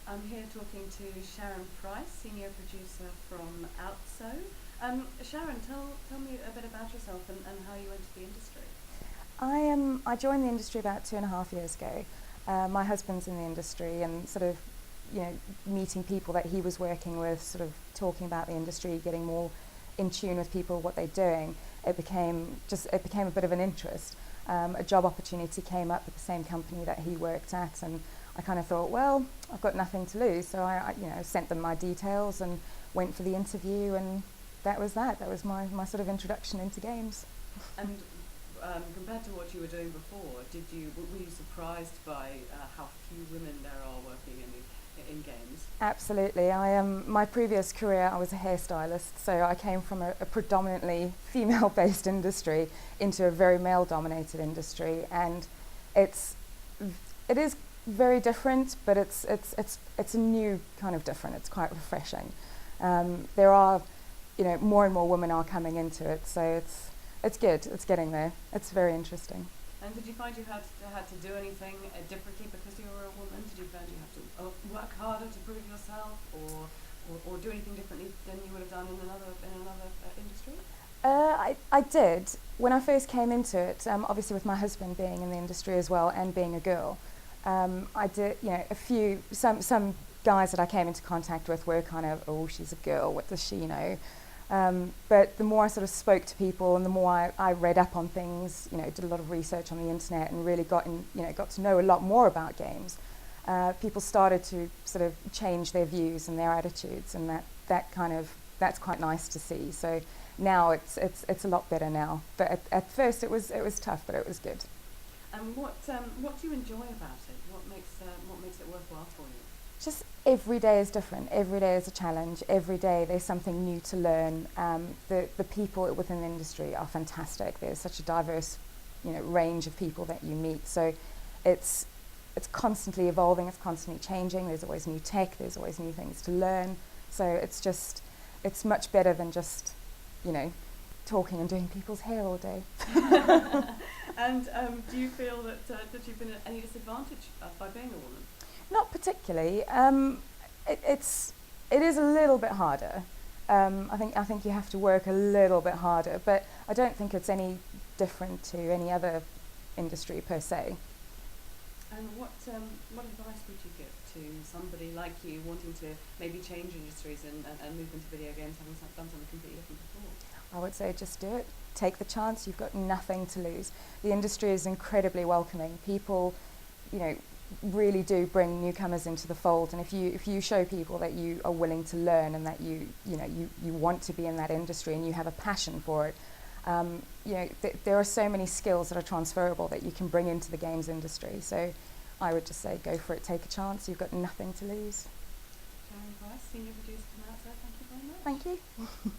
I'm here talking to Sharon Price, Senior Producer from Outso. Sharon, tell me a bit about yourself and how you entered the industry. I joined the industry about 2.5 years ago. My husband's in the industry, and sort of, meeting people that he was working with, sort of talking about the industry, getting more in tune with people, what they're doing. It became a bit of an interest. A job opportunity came up at the same company that he worked at, and I kind of thought, well, I've got nothing to lose, so I sent them my details and went for the interview, and that was that. That was my sort of introduction into games. And compared to what you were doing before, were you surprised by how few women there are working in games? Absolutely. My previous career, I was a hairstylist, so I came from a predominantly female-based industry into a very male-dominated industry, and it is very different, but it's a new kind of different. It's quite refreshing. There are, more and more women are coming into it, so it's good. It's getting there. It's very interesting. And did you find you had to do anything differently because you were a woman? Did you find you have to work harder to prove yourself, or do anything differently than you would have done in another industry? I did. When I first came into it, obviously with my husband being in the industry as well and being a girl, I did, some guys that I came into contact with were kind of, oh, she's a girl, what does she know? But the more I sort of spoke to people, and the more I read up on things, did a lot of research on the internet, and really got to know a lot more about games. People started to sort of change their views and their attitudes, and that's quite nice to see. So now it's a lot better now. But at first it was tough, but it was good. And what do you enjoy about it? What makes it worthwhile for you? Just every day is different. Every day is a challenge. Every day there's something new to learn. The people within the industry are fantastic. There's such a diverse, range of people that you meet. So it's constantly evolving. It's constantly changing. There's always new tech. There's always new things to learn. So it's much better than just, talking and doing people's hair all day. And do you feel that you've been at any disadvantage by being a woman? Not particularly. It is a little bit harder. I think you have to work a little bit harder, but I don't think it's any different to any other industry per se. And what advice would you give to somebody like you wanting to maybe change industries and move into video games, having done something completely different before? I would say just do it. Take the chance. You've got nothing to lose. The industry is incredibly welcoming. People, really do bring newcomers into the fold, and if you show people that you are willing to learn and that you want to be in that industry and you have a passion for it, there are so many skills that are transferable that you can bring into the games industry. So I would just say go for it, take a chance. You've got nothing to lose. Sharon Price, Senior Producer from Outso, thank you very much. Thank you.